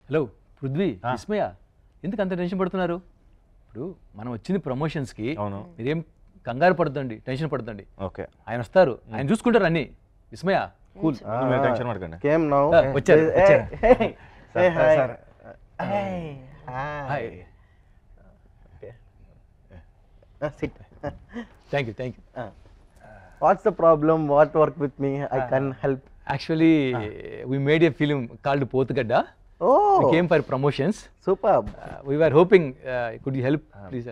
Hello Prithvi, Vismaya, ఎందుకు అంత tension పడుతున్నారు? ఇప్పుడు మనం వచ్చింది ప్రమోషన్స్కి. మీరేం కంగారు పడుతుంది, టెన్షన్ పడుతుంది. ఓకే, ఆయన వస్తారు, ఆయన చూసుకుంటారు అన్ని. విస్మయ కూల్, టెన్షన్ పడకండి. వచ్చారు. Thank you. What's the problem? What work with me? I can help. Actually, we made a film called Pothgadda. Oh, We came for promotions. superb. We were hoping, could you help, please?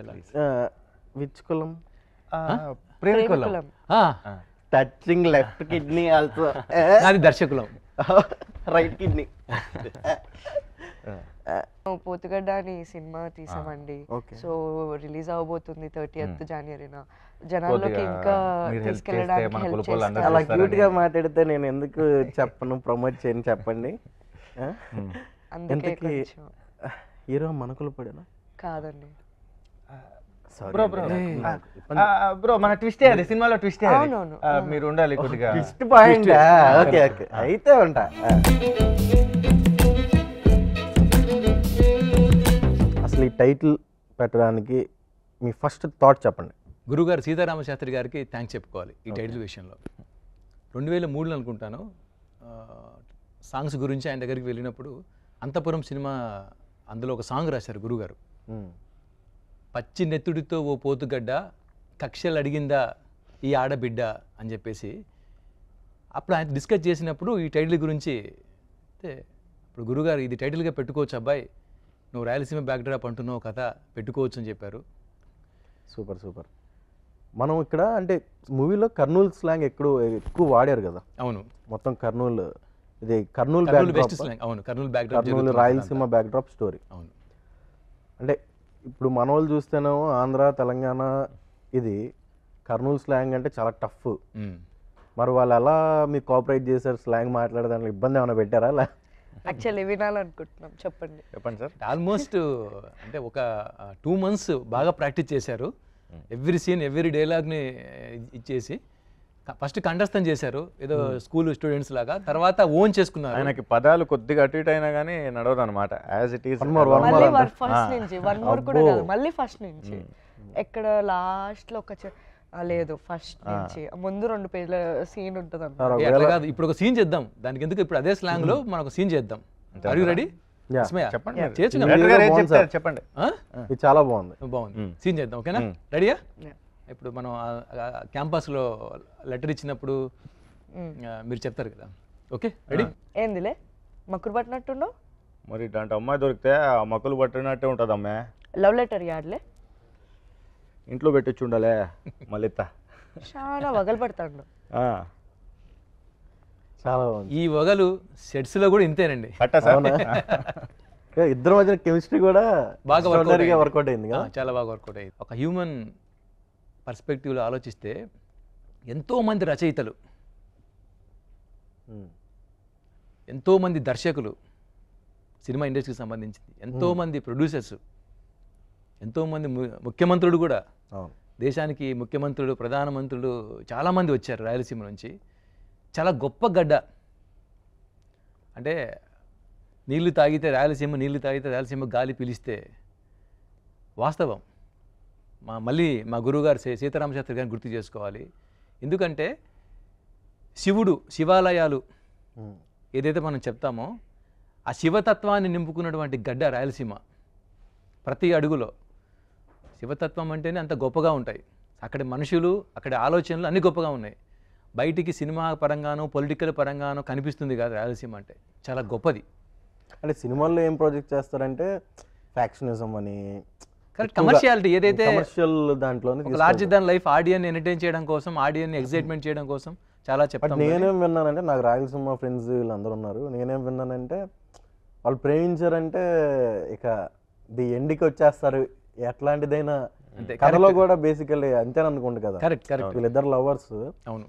Which column? ప్రేమికులం. Touching left kidney also. నాది దర్శకులం. Right kidney. పోతుగడ్డ అని cinema తీసామండి. So release అవబోతుంది 30th జనవరిన. జనాల్లోకి ఇంకా తీసుకెళ్ళడానికి help చేస్తాను. అలా cute గా మాట్లాడితే నేను ఎందుకు చెప్పను, ప్రమోట్ చేయను చెప్పండి. అందుకే హీరో మనకులు పడేనా? కాదండి. బ్రో మన ట్విస్టే అది, సినిమాలో ట్విస్టే అది. అవునవును. మీరు ఉండాలి కొద్దిగా. Twist point. ఓకే ఓకే, అయితే ఉంటా. అసలు ఈ టైటిల్ పెట్టడానికి మీ ఫస్ట్ థాట్ చెప్పండి. గురుగారు సీతారామశాస్త్రి గారికి థ్యాంక్స్ చెప్పుకోవాలి ఈ టైటిల్ విషయంలో. 2003లో అనుకుంటాను, సాంగ్స్ గురించి ఆయన దగ్గరికి వెళ్ళినప్పుడు అంతపురం సినిమా, అందులో ఒక సాంగ్ రాశారు గురుగారు. పచ్చి నెత్తుడితో ఓ పోతుగడ్డ, కక్షలు అడిగిందా ఈ ఆడబిడ్డ అని చెప్పేసి అప్పుడు ఆయన డిస్కస్ చేసినప్పుడు ఈ టైటిల్ గురించి అయితే, ఇప్పుడు గురుగారు ఇది టైటిల్గా పెట్టుకోవచ్చు అబ్బాయి, నువ్వు రాయలసీమ బ్యాక్డ్రాప్ అంటున్నావు కదా, పెట్టుకోవచ్చు అని చెప్పారు. Super super. మనం ఇక్కడ అంటే మూవీలో కర్నూలు స్లాంగ్ ఎక్కువ వాడారు కదా. అవును, మొత్తం కర్నూలు, ఇది కర్నూలు బెస్ట్ స్లాంగ్. అవును, కర్నూలు రాయలసీమ బ్యాక్డ్రాప్ స్టోరీ. అవును, అంటే ఇప్పుడు మన వాళ్ళు చూస్తేనేమో ఆంధ్ర తెలంగాణ, ఇది కర్నూలు స్లాంగ్ అంటే చాలా టఫ్. మరి వాళ్ళు ఎలా మీకు కోఆపరేట్ చేశారు? స్లాంగ్ మాట్లాడడానికి ఇబ్బంది ఏమైనా పెట్టారా? యాక్చువల్లీ వినాలనుకుంటున్నాం, చెప్పండి సార్. ఆల్మోస్ట్ అంటే ఒక 2 months బాగా ప్రాక్టీస్ చేశారు. ఎవ్రీ సీన్ ఎవ్రీ డైలాగ్ని ఇచ్చేసి ఫస్ట్ కంఠస్థం చేశారు ఏదో స్కూల్ స్టూడెంట్స్ లాగా, తర్వాత ఓన్ చేసుకున్నారు. ఆయనకి పదాలు కొద్దిగా అటు ఇటు అయినా కానీ నడవదు అనమాట. యాజ్ ఇట్ ఈస్ మళ్ళీ ఫస్ట్ నుంచి 1 more కూడా కాదు, మళ్ళీ ఫస్ట్ నుంచి. ఎక్కడ లాస్ట్ లో లేదు, ఫస్ట్ నుంచి ముందు 2 పేజీల సీన్ ఉంటుంది అన్నమాట. అట్లా కాదు, ఇప్పుడు ఒక సీన్ చేద్దాం దానికి. ఎందుకు ఇప్పుడు అదే స్లాంగ్ లో మనం ఒక సీన్ చేద్దాం. Are you ready? చెప్పండి. చెప్పండి. ఇది చాలా బాగుంది. బాగుంది, సీన్ చేద్దాం. ఓకేనా? రెడీయా? ఇప్పుడు మనం క్యాంపస్లో లెటర్ ఇచ్చినప్పుడు మీరు చెప్తారు కదా. Okay, ready? ఏందిలే మక్కులు పట్టినట్టుండో మరి ఇట్లాంటి అమ్మాయి దొరికితే ఆ మక్కులు పట్టినట్టే ఉంటుంది అమ్మాయి. లవ్ లెటర్ యాడ్లే ఇంట్లో పెట్టించి ఉండాలే. మళ్ళీ చాలా వగలు పడతాడు. చాలా బాగుంది. ఈ వగలు సెట్స్ లో కూడా ఇంతేనండి. ఇద్దరు మధ్య కెమిస్ట్రీ కూడా బాగా వర్కౌట్ అయింది. చాలా బాగా వర్కౌట్ అయింది. ఒక హ్యూమన్ పర్స్పెక్టివ్లో ఆలోచిస్తే ఎంతోమంది రచయితలు, ఎంతోమంది దర్శకులు, సినిమా ఇండస్ట్రీకి సంబంధించింది ఎంతోమంది ప్రొడ్యూసర్స్, ఎంతోమంది ముఖ్యమంత్రులు కూడా, దేశానికి ముఖ్యమంత్రులు, ప్రధానమంత్రులు చాలామంది వచ్చారు రాయలసీమ నుంచి. చాలా గొప్ప గడ్డ. అంటే నీళ్లు తాగితే రాయలసీమ గాలి పీలిస్తే వాస్తవం. మళ్ళీ మా గురువుగారు సీతారామశాస్త్రి గారిని గుర్తు చేసుకోవాలి. ఎందుకంటే శివాలయాలు ఏదైతే మనం చెప్తామో ఆ శివతత్వాన్ని నింపుకున్నటువంటి గడ్డ రాయలసీమ. ప్రతి అడుగులో శివతత్వం అంటేనే అంత గొప్పగా ఉంటాయి. అక్కడి మనుషులు, అక్కడి ఆలోచనలు అన్ని గొప్పగా ఉన్నాయి. బయటికి సినిమా పరంగానో పొలిటికల్ పరంగానో కనిపిస్తుంది కాదు రాయలసీమ అంటే, చాలా గొప్పది. అంటే సినిమాల్లో ఏం ప్రాజెక్ట్ చేస్తారంటే ఫ్యాక్షనిజం అని, కరెక్ట్, కమర్షియాలిటీ ఏదైతే కమర్షియల్ దాంట్లో లార్జర్ దాన్ లైఫ్ ఆడియన్ ఎంటర్టైన్ చేయడం కోసం, ఆడియన్ ఎక్సైట్మెంట్ చేయడం కోసం చాలా చెప్తాను. నేనేం విన్నానంటే, నాకు రాయలసీమ ఫ్రెండ్స్ వీళ్ళందరూ ఉన్నారు, నేనేం విన్నానంటే వాళ్ళు ప్రేమించారంటే ఇక ది ఎండ్కి వచ్చేస్తారు. ఎట్లాంటిదైనా కథలో కూడా బేసికల్లీ అంతేననుకోండి కదా. కరెక్ట్, వీళ్ళిద్దరు లవర్స్. అవును,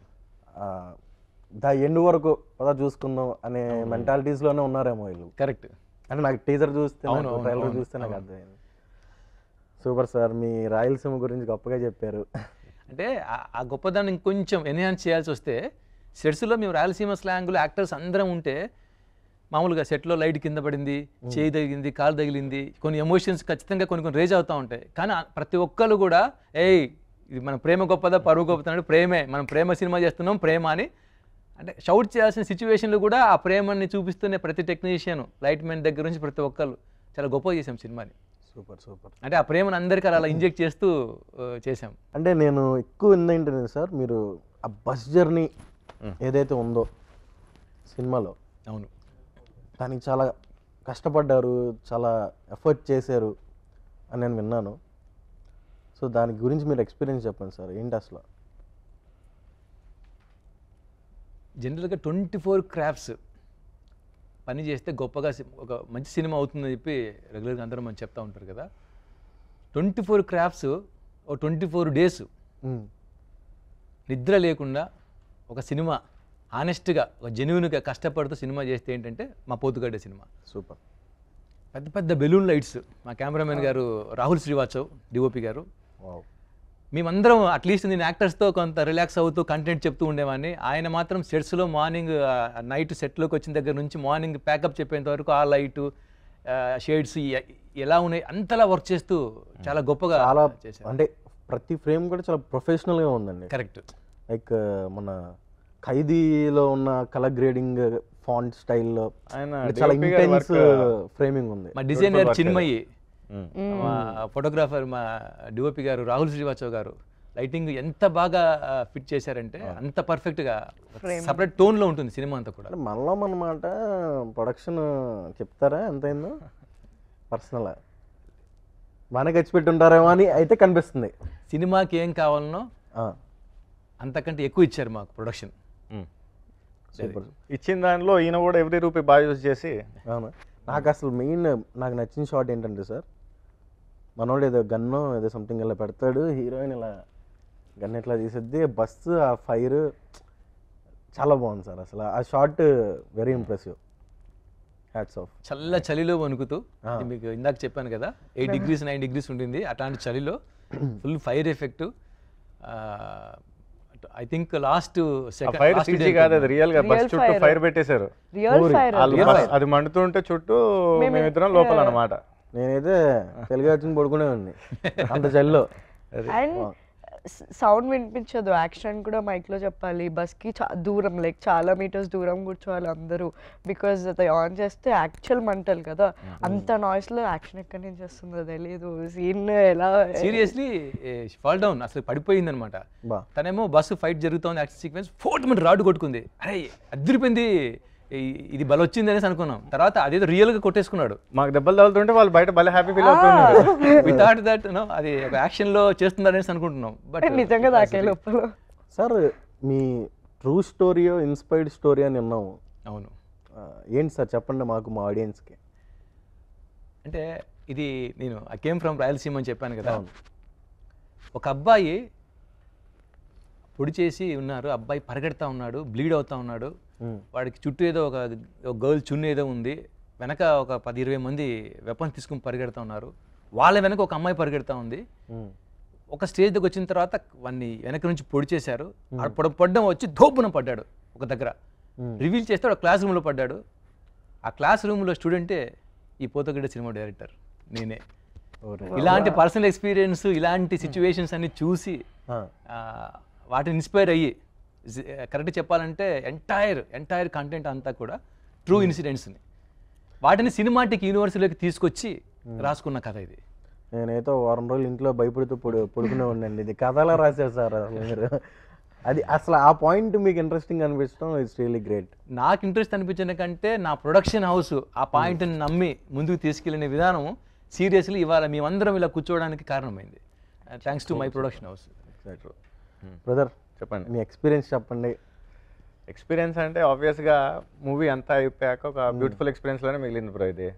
ద ఎండ్ వరకు పదా చూసుకుందాం అనే మెంటాలిటీస్ లోనే ఉన్నారేమో వీళ్ళు. కరెక్ట్. అంటే నాకు టీజర్ చూస్తే, ట్రైలర్ చూస్తే నాకు అర్థమైంది. సూపర్ సార్, మీ రాయలసీమ గురించి గొప్పగా చెప్పారు. అంటే ఆ గొప్పదాన్ని ఇంకొంచెం ఎన్హాన్స్ చేయాల్సి వస్తే, సెట్స్లో మేము రాయలసీమ స్లాంగ్లో యాక్టర్స్ అందరం ఉంటే మామూలుగా సెట్లో లైట్ కింద పడింది, చేయి తగిలింది, కాలు తగిలింది, కొన్ని ఎమోషన్స్ ఖచ్చితంగా కొన్ని రేజ్ అవుతూ ఉంటాయి. కానీ ప్రతి ఒక్కరు కూడా ఇది మన ప్రేమ గొప్పదా పరువు గొప్పదా, ప్రేమే, మనం ప్రేమ సినిమా చేస్తున్నాం ప్రేమ అని అంటే షౌట్ చేయాల్సిన సిచ్యువేషన్లు కూడా ఆ ప్రేమని చూపిస్తూనే ప్రతి టెక్నీషియన్ లైట్ మ్యాన్ దగ్గర నుంచి ప్రతి ఒక్కరు చాలా గొప్పగా చేసాం సినిమాని. సూపర్. అంటే ఆ ప్రేమను అందరికీ అలా ఇంజెక్ట్ చేస్తూ చేసాం. అంటే నేను ఎక్కువ ఏంటంటే సార్, మీరు ఆ బస్ జర్నీ ఏదైతే ఉందో సినిమాలో, అవును, దానికి చాలా కష్టపడ్డారు, చాలా ఎఫర్ట్ చేశారు అని నేను విన్నాను. సో దాని గురించి మీరు ఎక్స్పీరియన్స్ చెప్పండి సార్, ఏంటి అసలు? జనరల్గా 24 క్రాఫ్ట్స్ పని చేస్తే గొప్పగా ఒక మంచి సినిమా అవుతుందని చెప్పి రెగ్యులర్గా అందరూ మనం చెప్తూ ఉంటారు కదా. 24 క్రాఫ్ట్స్ ఓ 24 డేస్ నిద్ర లేకుండా ఒక సినిమా ఆనెస్ట్గా ఒక జెన్యూన్గా కష్టపడుతూ సినిమా చేస్తే ఏంటంటే మా పోతుగడ్డ సినిమా. సూపర్. పెద్ద పెద్ద బెలూన్ లైట్స్, మా కెమెరామెన్ గారు రాహుల్ శ్రీవాత్సవ్ డిఓపి గారు, మేమందరం అట్లీస్ట్ నేను యాక్టర్స్తో కొంత రిలాక్స్ అవుతూ కంటెంట్ చెప్తూ ఉండేవాడిని. ఆయన మాత్రం సెట్స్లో మార్నింగ్ నైట్ సెట్లోకి వచ్చిన దగ్గర నుంచి మార్నింగ్ ప్యాకప్ చెప్పేంత వరకు ఆ లైటు షేడ్స్ ఎలా ఉన్నాయి అంతలా వర్క్ చేస్తూ చాలా గొప్పగా చాలా చేశారు. అంటే ప్రతి ఫ్రేమ్ కూడా చాలా ప్రొఫెషనల్గా ఉందండి. కరెక్ట్. లైక్ మన ఖైదీలో ఉన్న కలర్ గ్రేడింగ్, ఫాంట్ స్టైల్లో చాలా ఇంటెన్స్ ఫ్రేమింగ్ ఉంది. మా డిజైనర్ చిన్మయి, మా ఫోటోగ్రాఫర్ మా డిఓపి గారు రాహుల్ శ్రీవాత్సవ్ గారు లైటింగ్ ఎంత బాగా ఫిట్ చేశారంటే అంత పర్ఫెక్ట్గా సపరేట్ టోన్లో ఉంటుంది సినిమా అంతా కూడా. మనలో అన్నమాట ప్రొడక్షన్ చెప్తారా ఎంతైందో? పర్సనల్ బాగానే ఖర్చు పెట్టుంటారేమో అని అయితే కనిపిస్తుంది. సినిమాకి ఏం కావాలనో అంతకంటే ఎక్కువ ఇచ్చారు మాకు ప్రొడక్షన్. ఇచ్చిన దానిలో ఈయన కూడా ఎవ్రీ రూపీ బాగా యూజ్ చేసి. అవును. నాకు అసలు మెయిన్ నాకు నచ్చిన షాట్ ఏంటంటే సార్, మనోడు ఏదో గన్ను ఏదో సంథింగ్ ఇలా పెడతాడు, హీరోయిన్ ఇలా గన్ ఇట్లా తీసిద్ది, బస్సు ఆ ఫైర్ చాలా బాగుంది సార్. అసలు ఆ shot very impressive. Hats off. చలిలో వణుకుతూ, మీకు ఇందాక చెప్పాను కదా 8 degrees 9 degrees ఉంటుంది, అట్లాంటి చలిలో full fire effect. I think last fire CG కాదు, అది రియల్ గా బస్ చుట్టూ ఫైర్ పెట్టేశారు. అది మండుతుంటే చుట్టూ మేమిద్దరం లోపల అన్నమాట. నేనైతే తెలుగు వచ్చిన పడుకునేవాడిని అంత చలిలో. అండ్ సౌండ్ వినిపించదు, యాక్షన్ కూడా మైక్లో చెప్పాలి, బస్కి దూరం లైక్ చాలా మీటర్స్ దూరం కూర్చోవాలి అందరూ, బికాజ్ అది ఆన్ చేస్తే యాక్చువల్ మంటలు కదా, అంత నాయిస్లో యాక్షన్ ఎక్కడి నుంచి వస్తుందో తెలియదు. సీన్ ఎలా సీరియస్లీ ఫాల్ డౌన్ అసలు పడిపోయింది అనమాట. తనేమో బస్సు ఫైట్ జరుగుతుంది, యాక్షన్ సీక్వెన్స్ 4 minutes రాడ్ కొట్టుకుంది, అరే అదిరిపోయింది, ఇది బల వచ్చింది అనేసి అనుకున్నాం. తర్వాత అదేదో రియల్ గా కొట్టేసుకున్నాడు. మాకు దెబ్బలు తగులుతుంటే వాళ్ళు బయట భలే హ్యాపీ ఫీల్ అవుతున్నారు. వితౌట్ దట్ అది ఒక యాక్షన్ లో చేస్తున్నారనేసి అనుకుంటున్నాం, బట్ నిజంగా దాకే లోపల. సార్ మీ ట్రూ స్టోరీయో ఇన్స్పైర్డ్ స్టోరీ అని విన్నాము. అవును. ఏంటి సార్ చెప్పండి మాకు, మా ఆడియన్స్కి. అంటే ఇది నేను ఐ కేమ్ ఫ్రమ్ రాయలసీమ అని చెప్పాను కదా. ఒక అబ్బాయి పొడి చేసి ఉన్నారు, అబ్బాయి పరిగెడతా ఉన్నాడు, బ్లీడ్ అవుతా ఉన్నాడు, వాడికి చుట్టూ ఏదో ఒక గర్ల్ చున్నీ ఏదో ఉంది, వెనక ఒక 10-20 మంది వెపన్స్ తీసుకుని పరిగెడతా ఉన్నారు, వాళ్ళ వెనక ఒక అమ్మాయి పరిగెడతా ఉంది. ఒక స్టేజ్ దగ్గర వచ్చిన తర్వాత వాడిని వెనక నుంచి పొడి చేశారు, పడ్డం వచ్చి ధోపున పడ్డాడు ఒక దగ్గర, రివీల్ చేస్తే ఒక క్లాస్ రూమ్లో పడ్డాడు. ఆ క్లాస్ రూమ్లో స్టూడెంటే ఈ పోతగడ్డ సినిమా డైరెక్టర్ నేనే. ఇలాంటి పర్సనల్ ఎక్స్పీరియన్స్, ఇలాంటి సిచ్యువేషన్స్ అన్ని చూసి వాటిని ఇన్స్పైర్ అయ్యి, కరెక్ట్ చెప్పాలంటే ఎంటైర్ కంటెంట్ అంతా కూడా ట్రూ ఇన్సిడెంట్స్ని వాటిని సినిమాటిక్ యూనివర్స్లోకి తీసుకొచ్చి రాసుకున్న కథ ఇది. నేనైతే 1 వారం రోజులు ఇంట్లో భయపడుతూ పడుకునే ఉండండి, ఇది కథలా రాశారు సార్ మీరు. అది అసలు ఆ పాయింట్ మీకు ఇంట్రెస్టింగ్ అనిపించడం ఇట్స్ రియల్లీ గ్రేట్. నాకు ఇంట్రెస్ట్ అనిపించిన కంటే నా ప్రొడక్షన్ హౌస్ ఆ పాయింట్ని నమ్మి ముందుకు తీసుకెళ్లిన విధానం సీరియస్లీ ఇవాళ మేమందరం ఇలా కూర్చోవడానికి కారణమైంది. Thanks to my production house. Brother చెప్పండి, మీ ఎక్స్పీరియన్స్ చెప్పండి. ఎక్స్పీరియన్స్ అంటే ఆబ్వియస్గా మూవీ అంతా అయిపోయాక ఒక బ్యూటిఫుల్ ఎక్స్పీరియన్స్లోనే మిగిలింది బ్రో ఇది.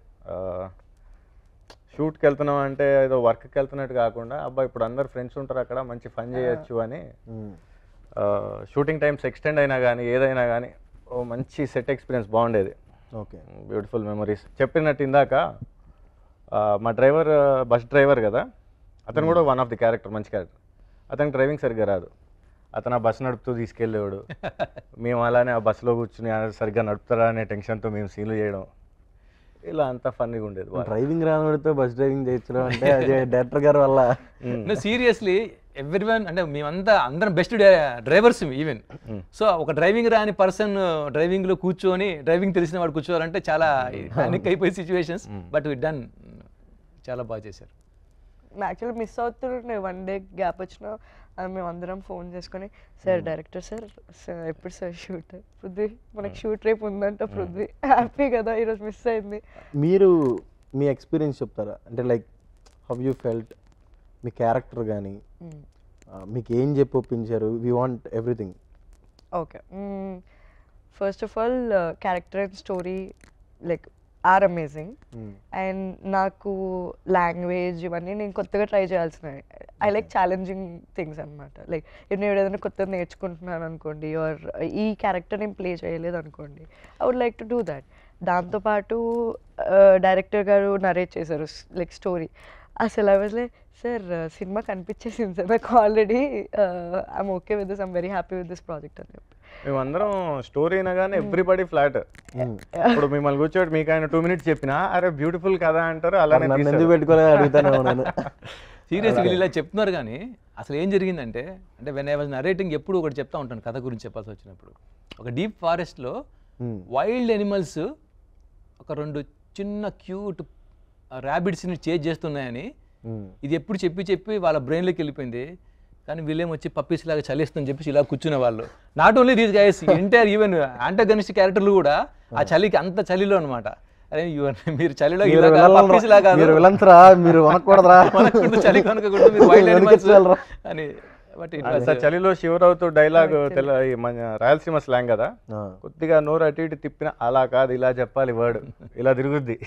షూట్కి వెళ్తున్నాం అంటే ఏదో వర్క్కి వెళ్తున్నట్టు కాకుండా, అబ్బా ఇప్పుడు అందరు ఫ్రెండ్స్ ఉంటారు అక్కడ, మంచి ఫన్ చేయొచ్చు అని. షూటింగ్ టైమ్స్ ఎక్స్టెండ్ అయినా కానీ ఏదైనా కానీ ఓ మంచి సెట్ ఎక్స్పీరియన్స్ బాగుండేది. Okay, beautiful memories. చెప్పినట్టు ఇందాక మా డ్రైవర్ బస్ డ్రైవర్ కదా, అతను కూడా వన్ ఆఫ్ ది క్యారెక్టర్, మంచి క్యారెక్టర్. అతనికి డ్రైవింగ్ సరిగ్గా రాదు. అతను ఆ బస్సు నడుపుతూ తీసుకెళ్ళేవాడు, మేము అలానే ఆ బస్సులో కూర్చుని "ఆ, సరిగ్గా నడుపుతారా అనే టెన్షన్తో మేము సీన్లు చేయడం, ఇలా అంతా ఫన్నీగా ఉండేది బాగా. డ్రైవింగ్ రానడితో బస్ డ్రైవింగ్ చేయించడం అంటే అది డైరెక్టర్ గారి వల్ల. సీరియస్లీ ఎవ్రీవన్ అంటే మేమంతా అందరం బెస్ట్ డ్రైవర్స్ ఈవెన్. సో ఒక డ్రైవింగ్ రాని పర్సన్ డ్రైవింగ్లో కూర్చొని డ్రైవింగ్ తెలిసిన వాడు కూర్చోవాలంటే చాలా పానిక్ అయిపోయే సిచ్యువేషన్స్, బట్ డన్ చాలా బాగా చేశారు. యాక్చువల్లీ మిస్ అవుతుండే 1 డే గ్యాప్ వచ్చినా మేము అందరం ఫోన్ చేసుకొని సార్ డైరెక్టర్ సార్ ఎప్పుడు సార్ షూట్ పృథ్వీ మనకి షూట్ రేపు ఉందంట పృథ్వీ హ్యాపీ కదా ఈరోజు మిస్ అయింది. మీరు మీ ఎక్స్పీరియన్స్ చెప్తారా అంటే లైక్ హౌ యూ ఫెల్ట్, మీ క్యారెక్టర్ కానీ మీకు ఏం చెప్పి ఒప్పించారు? We want everything. Okay, first of all character and story like are amazing. And నాకు లాంగ్వేజ్ ఇవన్నీ నేను కొత్తగా ట్రై చేయాల్సినవి. ఐ లైక్ ఛాలెంజింగ్ థింగ్స్ అనమాట. లైక్ నేను ఏదైనా కొత్తగా నేర్చుకుంటున్నాను అనుకోండి, ఆర్ ఈ క్యారెక్టర్ నేను ప్లే చేయలేదు అనుకోండి, I would like to do that. దాంతోపాటు డైరెక్టర్ గారు నరేట్ చేశారు లైక్ స్టోరీ. అసలు I was like sir cinema కనిపించేసింది సార్ నాకు already, I'm okay with this, I'm very happy with this project అని చెప్పి. మేమందరం స్టోరీ అయినగానే ఎవ్రీబడి ఫ్లాట్. ఇప్పుడు మిమ్మల్ని కూర్చోబెట్టి మీకు ఆయన 2 minutes చెప్పినా అరే బ్యూటిఫుల్ కదా అంటారు, అలానే ఎందుకు పెట్టుకోలేదు అడుగుతానే ఉన్నాను. సీరియస్లీ వీళ్ళు ఇలా చెప్తున్నారు కానీ అసలు ఏం జరిగిందంటే, అంటే వెన్ ఐ వాజ్ నరేటింగ్ ఎప్పుడు ఒకటి చెప్తా ఉంటాను కథ గురించి చెప్పాల్సి వచ్చినప్పుడు. ఒక డీప్ ఫారెస్ట్లో వైల్డ్ ఎనిమల్స్ ఒక 2 చిన్న క్యూట్ ర్యాబిట్స్ని చేజ్ చేస్తున్నాయని ఇది ఎప్పుడు చెప్పి వాళ్ళ బ్రెయిన్లోకి వెళ్ళిపోయింది. కానీ వీళ్ళేం వచ్చి పప్పీస్ లాగా చలిస్తుందని చెప్పేసి ఇలా కూర్చునే వాళ్ళు. Not only these guys, entire even antagonist క్యారెక్టర్లు కూడా ఆ చలికి అంత చలిలో అనమాట. అరే మీరు చలిలో పప్పీస్ లాగా మీరు వనకూడదురా, చలి కనుకూడదు, మీరు వైల్డ్ ఎనిమల్స్ అని. బట్ చలిలో షివర్ అవుతూ డైలాగ్ మన రాయలసీమ స్లాంగ్ కదా, కొద్దిగా నోరు అటు ఇటు తిప్పిన అలా కాదు ఇలా చెప్పాలి వర్డ్, ఇలా తిరుగుద్ది.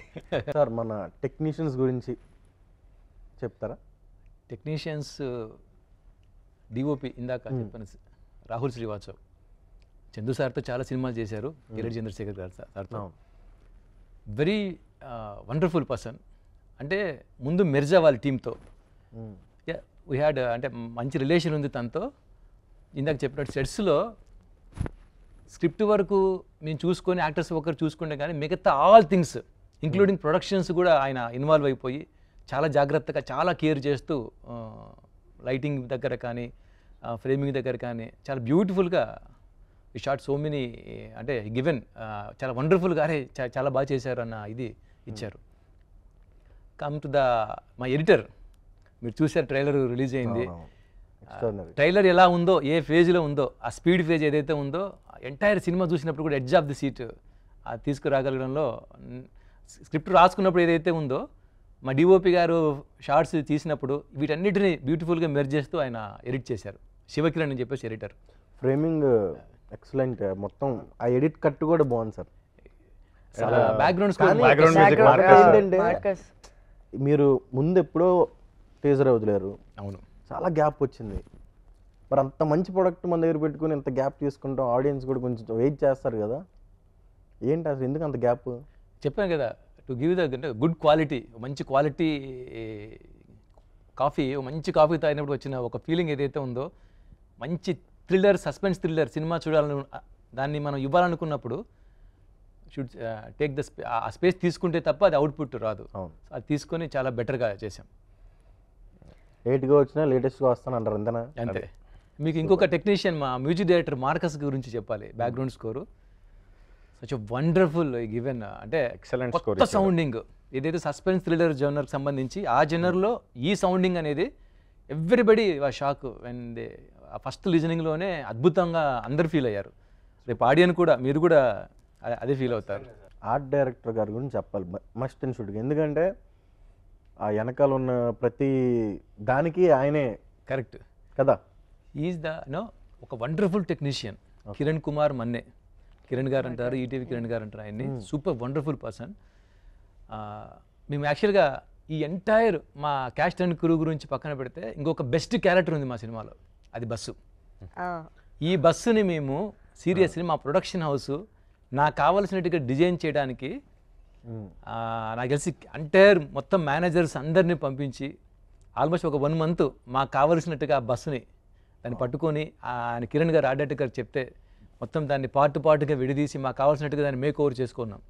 సార్ మన టెక్నీషియన్స్ గురించి చెప్తారా? టెక్నీషియన్స్ డిఓపి ఇందాక చెప్పాను రాహుల్ శ్రీవాత్సవ్, చందు సార్తో చాలా సినిమాలు చేశారు, కిరణ్ చంద్రశేఖర్ గారు సార్తో. Very wonderful person. అంటే ముందు మెర్జా వాళ్ళ టీంతో వీ హ్యాడ్ అంటే మంచి రిలేషన్ ఉంది తనతో. ఇందాక చెప్పినట్టు సెట్స్లో స్క్రిప్ట్ వరకు మేము చూసుకొని యాక్టర్స్ ఒకరు చూసుకుంటే కానీ మిగతా ఆల్ థింగ్స్ ఇంక్లూడింగ్ ప్రొడక్షన్స్ కూడా ఆయన ఇన్వాల్వ్ అయిపోయి చాలా జాగ్రత్తగా చాలా కేర్ చేస్తూ లైటింగ్ దగ్గర కానీ ఫ్రేమింగ్ దగ్గర కానీ చాలా బ్యూటిఫుల్గా ఈ షార్ట్ సో మెనీ అంటే గివెన్ చాలా వండర్ఫుల్గా అరే చాలా బాగా చేశారు అన్న ఇది ఇచ్చారు. Come to the my editor, మీరు చూసారు ట్రైలర్ రిలీజ్ అయింది. ట్రైలర్ ఎలా ఉందో, ఏ ఫేజ్లో ఉందో, ఆ స్పీడ్ ఫేజ్ ఏదైతే ఉందో ఎంటైర్ సినిమా చూసినప్పుడు కూడా ఎడ్జ్ ఆఫ్ ది సీట్ తీసుకురాగలడంలో, స్క్రిప్ట్ రాసుకున్నప్పుడు ఏదైతే ఉందో మా డిఓపి గారు షార్ట్స్ తీసినప్పుడు వీటన్నిటిని బ్యూటిఫుల్గా మెర్జ్ చేస్తూ ఆయన ఎడిట్ చేశారు. శివకిరణ్ అని చెప్పేసి ఎడిటర్. ఫ్రేమింగ్ ఎక్సలెంట్, మొత్తం ఆ ఎడిట్ కట్ కూడా బాగుంది సార్. బ్యాక్గ్రౌండ్ మీరు ముందు ఎప్పుడో టీజర్ వదిలేరు, అవును, చాలా గ్యాప్ వచ్చింది. మరి అంత మంచి ప్రోడక్ట్ మన దగ్గర పెట్టుకుని ఇంత గ్యాప్ తీసుకుంటాం, ఆడియన్స్ కూడా కొంచెం వెయిట్ చేస్తారు కదా, ఏంటి అసలు ఎందుకు అంత గ్యాప్? చెప్పాను కదా, to give the good quality, మంచి క్వాలిటీ కాఫీ, మంచి కాఫీ తాగినప్పుడు వచ్చిన ఒక ఫీలింగ్ ఏదైతే ఉందో, మంచి థ్రిల్లర్, సస్పెన్స్ థ్రిల్లర్ సినిమా చూడాలని దాన్ని మనం ఇవ్వాలనుకున్నప్పుడు షుడ్ టేక్ ద ఆ స్పేస్ తీసుకుంటే తప్ప అది అవుట్పుట్ రాదు. అది తీసుకొని చాలా బెటర్గా చేసాం. లేట్గా వచ్చినా లేటెస్ట్గా వస్తాను అంటారు అంతేనా? అంతే. మీకు ఇంకొక టెక్నీషియన్ మా మ్యూజిక్ డైరెక్టర్ మార్కస్ గురించి చెప్పాలి. Background score such wonderful given, అంటే ఎక్సలెంట్ కొత్త సౌండింగ్ ఏదైతే సస్పెన్స్ థ్రిల్లర్ జోనర్కి సంబంధించి ఆ జోనర్లో ఈ సౌండింగ్ అనేది everybody shock when they first లిజనింగ్లోనే అద్భుతంగా అందరు ఫీల్ అయ్యారు. రేపు ఆడియన్స్ కూడా, మీరు కూడా అదే ఫీల్ అవుతారు. ఆర్ట్ డైరెక్టర్ గారి గురించి చెప్పాలి మస్ట్ అండ్ షుడ్గా, ఎందుకంటే ఆ వెనకాల ఉన్న ప్రతి దానికి ఆయనే కరెక్ట్ కదా. ఈజ్ ద ఒక వండర్ఫుల్ టెక్నీషియన్ కిరణ్ కుమార్ మన్నే, కిరణ్ గారు అంటారు, ఈటీవీ కిరణ్ గారు అంటారు ఆయన్ని. Super wonderful person. మేము యాక్చువల్గా ఈ ఎంటైర్ మా క్యాస్ట్ అండ్ క్రూ గురించి పక్కన పెడితే ఇంకొక బెస్ట్ క్యారెక్టర్ ఉంది మా సినిమాలో, అది బస్సు. ఈ బస్సుని మేము సీరియస్లీ మా ప్రొడక్షన్ హౌస్ నాకు కావాల్సినట్టుగా డిజైన్ చేయడానికి నాకు తెలిసి ఎంటైర్ మొత్తం మేనేజర్స్ అందరినీ పంపించి ఆల్మోస్ట్ ఒక 1 month మాకు కావలసినట్టుగా ఆ బస్సుని దాన్ని పట్టుకొని ఆయన కిరణ్ గారు ఆర్ట్ డైరెక్టర్ గారు చెప్తే మొత్తం దాన్ని పార్ట్గా విడదీసి మాకు కావాల్సినట్టుగా దాన్ని మేక్ ఓవర్ చేసుకున్నాం.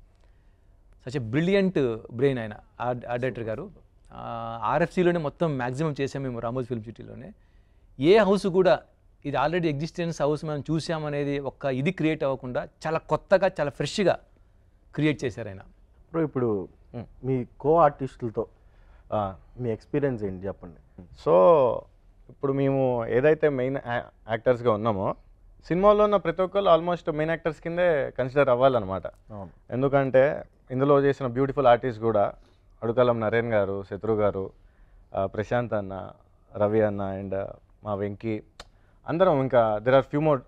సచ్ ఎ బ్రిలియంట్ బ్రెయిన్ ఆయన ఆర్ట్ డైరెక్టర్ గారు. ఆర్ఎఫ్సీలోనే మొత్తం మ్యాక్సిమం చేసాం మేము రామోజీ ఫిల్మ్ సిటీలోనే. ఏ హౌస్ కూడా ఇది ఆల్రెడీ ఎగ్జిస్టెన్స్ హౌస్ మనం చూసామనేది ఒక్క ఇది క్రియేట్ అవ్వకుండా చాలా కొత్తగా చాలా ఫ్రెష్గా క్రియేట్ చేశారు ఆయన. బ్రో ఇప్పుడు మీ కో ఆర్టిస్టులతో మీ ఎక్స్పీరియన్స్ ఏంటి చెప్పండి. సో ఇప్పుడు మేము ఏదైతే మెయిన్ యాక్టర్స్గా ఉన్నామో సినిమాలో ఉన్న ప్రతి ఒక్కళ్ళు ఆల్మోస్ట్ మెయిన్ యాక్టర్స్ కిందే కన్సిడర్ అవ్వాలన్నమాట. ఎందుకంటే ఇందులో చేసిన బ్యూటిఫుల్ ఆర్టిస్ట్ కూడా అడుకలం నరేన్ గారు, శత్రు గారు, ప్రశాంత్ అన్న, రవి అన్న అండ్ మా వెంకీ అందరం, ఇంకా there are few more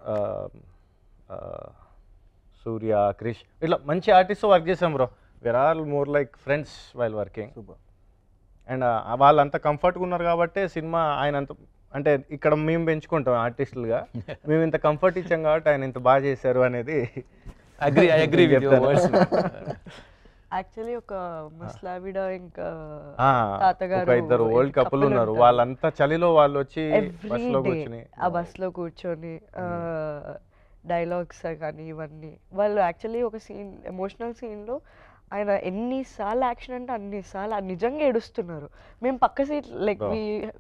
Surya, Krish, ఇట్లా మంచి ఆర్టిస్ట్తో వర్క్ చేసాం bro. We are all more like friends while working. Super. And వాళ్ళంతా కంఫర్ట్గా ఉన్నారు కాబట్టి సినిమా ఆయన అంత అంటే ఇక్కడ మేము పెంచుకుంటాం ఆర్టిస్టులుగా, మేము ఇంత కంఫర్ట్ ఇచ్చాం కాబట్టి ఆయన ఇంత బాగా చేశారు అనేది I agree with your words. Actually ఒక ముస్లావిడ ఇంకా ఒక తాతగారు ఇద్దరు ఓల్డ్ కపుల్ ఉన్నారు. వాళ్ళంతా చలిలో వాళ్ళు వచ్చి బస్సులో కూర్చుని ఆ బస్లో కూర్చొని డైలాగ్స్ కానీ ఇవన్నీ వాళ్ళు యాక్చువల్లీ ఒక సీన్ ఎమోషనల్ సీన్లో ఆయన ఎన్నిసార్లు యాక్షన్ అంటే అన్నిసార్లు నిజంగా ఏడుస్తున్నారు. మేము పక్క seat like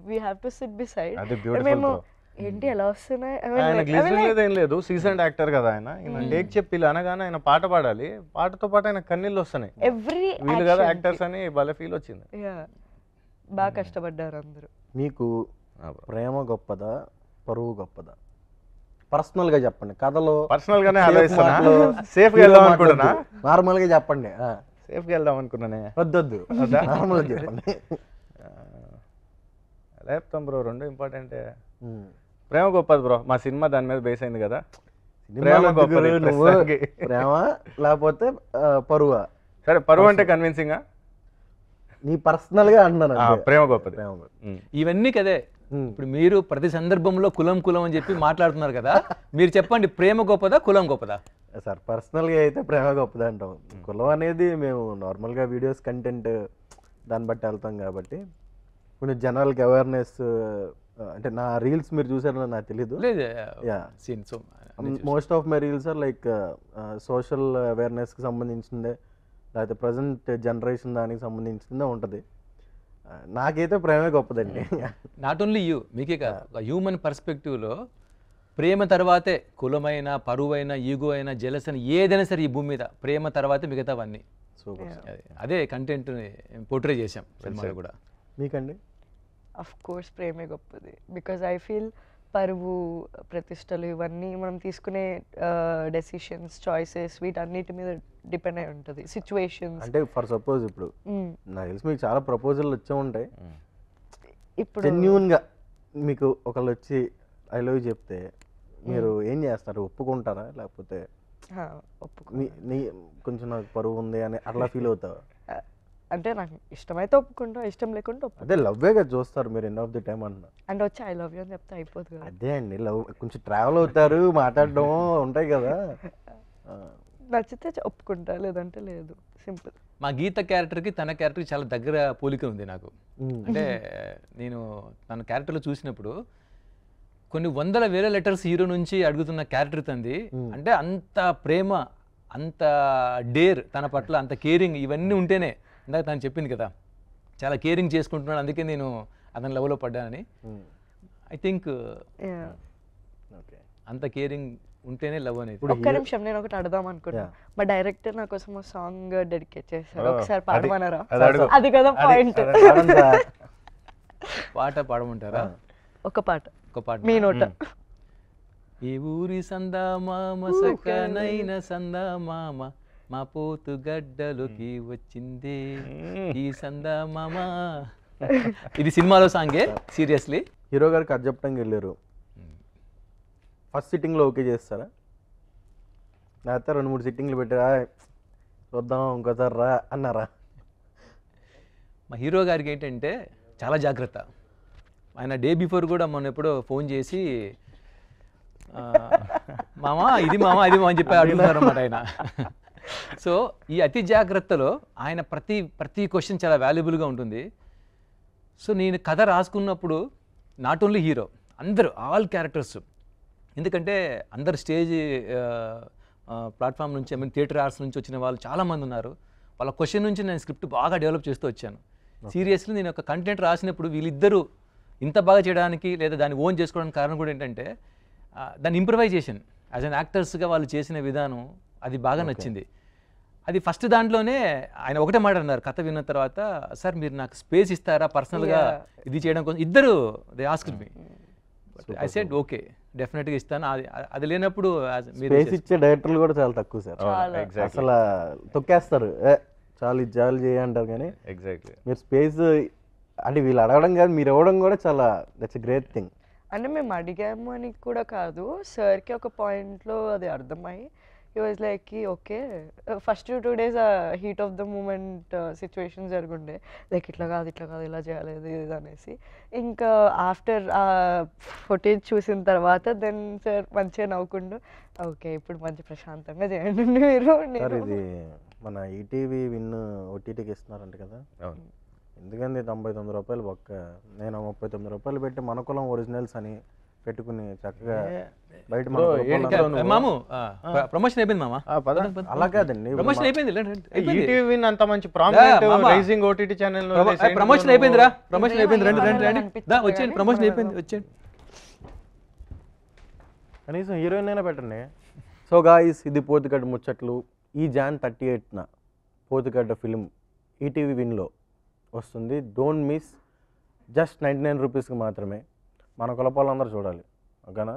we have to SIT beside. అది బ్యూటిఫుల్ మేము బ్రో. ఏంటి ఎలా వస్తున్నాయి ఆయన గ్లిజర్ లేదు ఏం లేదు, సీజన్డ్ యాక్టర్ కదా ఆయన. టేక్ చెప్పి ఇలా అనగానే ఆయన పాట పాడాలి, పాటతో పాటు ఆయన కన్నీళ్ళు వస్తున్నాయి. ఎవ్రీ వీళ్ళు కదా యాక్టర్స్ అని భలే ఫీల్ వచ్చింది. బాగా కష్టపడ్డారు అందరూ. మీకు ప్రేమ గొప్పదా పరువు గొప్పదా? పర్సనల్గా చెప్పండి. కథలో పర్సనల్ గానే ఆలోచిస్తున్నా, సేఫ్ గా వెళ్దాం అనుకుంటున్నా. నార్మల్గా చెప్పండి. సేఫ్ గా వెళ్దాం అనుకున్నానే. వద్దొద్దు, నార్మల్గా చెప్పండి. ఎలా చెప్తాం బ్రో, రెండు ఇంపార్టెంటే. ప్రేమ గొప్పది బ్రో, మా సినిమా దాని మీద బేస్ అయింది కదా. ప్రేమ గొప్పది. ప్రేమ లేకపోతే పరువా? సరే పరువు అంటే కన్విన్సింగ్. నీ పర్సనల్ గా అంటున్నాను. ప్రేమ గొప్పది. ఇవన్నీ కదే. ఇప్పుడు మీరు ప్రతి సందర్భంలో కులం అని చెప్పి మాట్లాడుతున్నారు కదా, మీరు చెప్పండి ప్రేమ గొప్పదా కులం గొప్పదా? సార్ పర్సనల్గా అయితే ప్రేమ గొప్పదా అంటాం. కులం అనేది మేము నార్మల్గా వీడియోస్ కంటెంట్ దాన్ని బట్టి వెళ్తాం కాబట్టి కొంచెం జనరల్కి అవేర్నెస్. అంటే నా రీల్స్ మీరు చూసారో నాకు తెలీదు. Most of my reels are like social అవేర్నెస్కి సంబంధించిందే, లేకపోతే ప్రజెంట్ జనరేషన్ దానికి సంబంధించిందే ఉంటుంది. నాకైతే ప్రేమే గొప్పదండి. నాట్ ఓన్లీ యూ, మీకే కాదు, ఒక హ్యూమన్ పర్స్పెక్టివ్లో ప్రేమ తర్వాతే కులమైన, పరువైన, ఈగో అయినా, జెలస్ అయినా ఏదైనా సరే ఈ భూమి మీద ప్రేమ తర్వాతే మిగతావన్నీ. అదే కంటెంట్ పోర్ట్రే చేసాం సినిమాలో కూడా. మీకండి? అఫ్ కోర్స్ ప్రేమే గొప్పది. బికాజ్ ఐ ఫీల్ పరువు, ప్రతిష్టలు ఇవన్నీ మనం తీసుకునే డెసిషన్స్, చాయిసెస్ వీటన్నిటి మీద డిపెండ్ అయి ఉంటుంది. సిచ్యువేషన్స్ అంటే ఫర్ సపోజ్ ఇప్పుడు నాకు తెలిసి మీకు చాలా ప్రపోజల్ వచ్చే ఉంటాయి. ఇప్పుడు జెన్యూన్గా మీకు ఒకళ్ళు వచ్చి ఐ లవ్ చెప్తే మీరు ఏం చేస్తారు? ఒప్పుకుంటారా? లేకపోతే కొంచెం నాకు పరువు ఉంది అని అట్లా ఫీల్ అవుతావా? అంటే నాకు ఇష్టమైతే ఒప్పుకుంటా, ఇష్టం లేకుంటే అదే లవ్వేగా చూస్తారు మీరు ఎండ్ ఆఫ్ ది టైం అన్న. అంటే వచ్చి ఐ లవ్ యూ అని చెప్తే అయిపోతుంది. అదే అండి లవ్, కొంచెం ట్రావెల్ అవుతారు, మాట్లాడడం ఉంటాయి కదా. నచ్చితే ఒప్పుకుంటా, లేదంటే లేదు, సింపుల్. మా గీత క్యారెక్టర్కి తన క్యారెక్టర్కి చాలా దగ్గర పోలిక ఉంది నాకు. అంటే నేను తన క్యారెక్టర్లో చూసినప్పుడు కొన్ని వందల వేల లెటర్స్ హీరో నుంచి అడుగుతున్న క్యారెక్టర్ తంది. అంటే అంత ప్రేమ, అంత డేర్ తన పట్ల, అంత కేరింగ్ ఇవన్నీ ఉంటేనే, ఇందాక తను చెప్పింది కదా చాలా కేరింగ్ చేసుకుంటున్నాడు, అందుకే నేను అతని లెవెల్లో పడ్డానని. ఐ థింక్ అంత కేరింగ్ ఉంటేనే లవ్ అనేది. ఒక్క నిమిషం నేను ఒకటి అడదాం అనుకున్నా. మా డైరెక్టర్ నా కోసం సాంగ్ డెడికేట్ చేశారు, ఒకసారి పాడమన్నారా? అది కదా పాయింట్. పాట పాడమంటారా? ఒక పాట మీ నోట. ఈ ఊరి సందా మామ సక్కనైన సందా మామ మా పోతు గడ్డలోకి వచ్చిందే ఈ సందా మామ. ఇది సినిమాలో సాంగే. సీరియస్లీ హీరో గారికి అది చెప్పడానికి వెళ్ళారు, ఫస్ట్ సిట్టింగ్లో ఓకే చేస్తారా? లేకపోతే 2-3 సిట్టింగ్లు పెట్టారా, చూద్దాం ఇంకోసారి రా అన్నారా? మా హీరో గారికి ఏంటంటే చాలా జాగ్రత్త. ఆయన డే బిఫోర్ కూడా మొన్న ఎప్పుడో ఫోన్ చేసి మామా ఇది మామా అది మామ అని చెప్పి అడుగుతున్నారు అన్నమాట ఆయన. సో ఈ అతి జాగ్రత్తలో ఆయన ప్రతి క్వశ్చన్ చాలా వాల్యుబుల్గా ఉంటుంది. సో నేను కథ రాసుకున్నప్పుడు నాట్ ఓన్లీ హీరో, అందరూ ఆల్ క్యారెక్టర్స్. ఎందుకంటే అందరు స్టేజ్ ప్లాట్ఫామ్ నుంచి ఐ మీన్ థియేటర్ ఆర్ట్స్ నుంచి వచ్చిన వాళ్ళు చాలామంది ఉన్నారు. వాళ్ళ క్వశ్చన్ నుంచి నేను స్క్రిప్ట్ బాగా డెవలప్ చేస్తూ వచ్చాను. సీరియస్లీ నేను ఒక కంటెంట్ రాసినప్పుడు వీళ్ళిద్దరూ ఇంత బాగా చేయడానికి లేదా దాన్ని ఓన్ చేసుకోవడానికి కారణం కూడా ఏంటంటే దాని ఇంప్రవైజేషన్ యాజ్ అన్ యాక్టర్స్గా వాళ్ళు చేసిన విధానం అది బాగా నచ్చింది. అది ఫస్ట్ దాంట్లోనే ఆయన ఒకటే మాట అన్నారు కథ విన్న తర్వాత, సార్ మీరు నాకు స్పేస్ ఇస్తారా పర్సనల్గా ఇది చేయడం కోసం. ఇద్దరు they asked me. I said okay డెఫినెట్గా ఇస్తాను. అది లేనప్పుడు స్పేస్ ఇచ్చే డైరెక్టర్లు కూడా చాలా తక్కువ సార్. అసలు తొక్కేస్తారు, చాలు ఇది చాలు చేయంటారు. కానీ ఎగ్జాక్ట్లీ మీరు స్పేస్ అంటే వీళ్ళు అడగడం కాదు, మీరు ఇవ్వడం కూడా చాలా దట్స్ ఎ గ్రేట్ థింగ్. అంటే మేము అడిగాము అని కూడా కాదు, సార్కి ఒక పాయింట్లో అది అర్థమై he was like okay first 2 days heat of the moment situation జరుగుండే, లైక్ ఇట్లా కాదు ఇలా చేయాలి ఇది అనేసి. ఇంకా ఆఫ్టర్ ఫుటేజ్ చూసిన తర్వాత దెన్ సార్ మంచిగా నవ్వుకుంటూ ఓకే ఇప్పుడు మంచి ప్రశాంతంగా చేయండి మీరు. సార్ ఇది మన ఈటీవీ విన్ ఓటీటీకి ఇస్తున్నారంట కదా, ఎందుకంటే 99 రూపాయలు ఒక్క, నేను 39 రూపాయలు పెట్టి మన కులం ఒరిజినల్స్ అని పెట్టుకుని చక్కగా బయట మాము ప్రమోషన్ అయిపోయింది మామ. అలా కాదండి, ప్రమోషన్ అయిపోయింది. ఈటీవీ అంత మంచి prominent rising OTT channel promotion అయిపోయిందిరా, ప్రమోషన్ అయిపోయింది. రండి వచ్చేయండి, ప్రమోషన్ అయిపోయింది వచ్చేయండి. కనీసం హీరోయిన్ అయినా పెట్టండి. సో గాయ్స్, ఇది పోతుగడ్డ ముచ్చట్లు. ఈ Jan 38న పోతుగడ్డ ఫిలిం ఈటీవీ విన్లో వస్తుంది. Don't miss. జస్ట్ 99 రూపీస్కి మాత్రమే. మన కులపాలందరూ చూడాలి, ఓకేనా?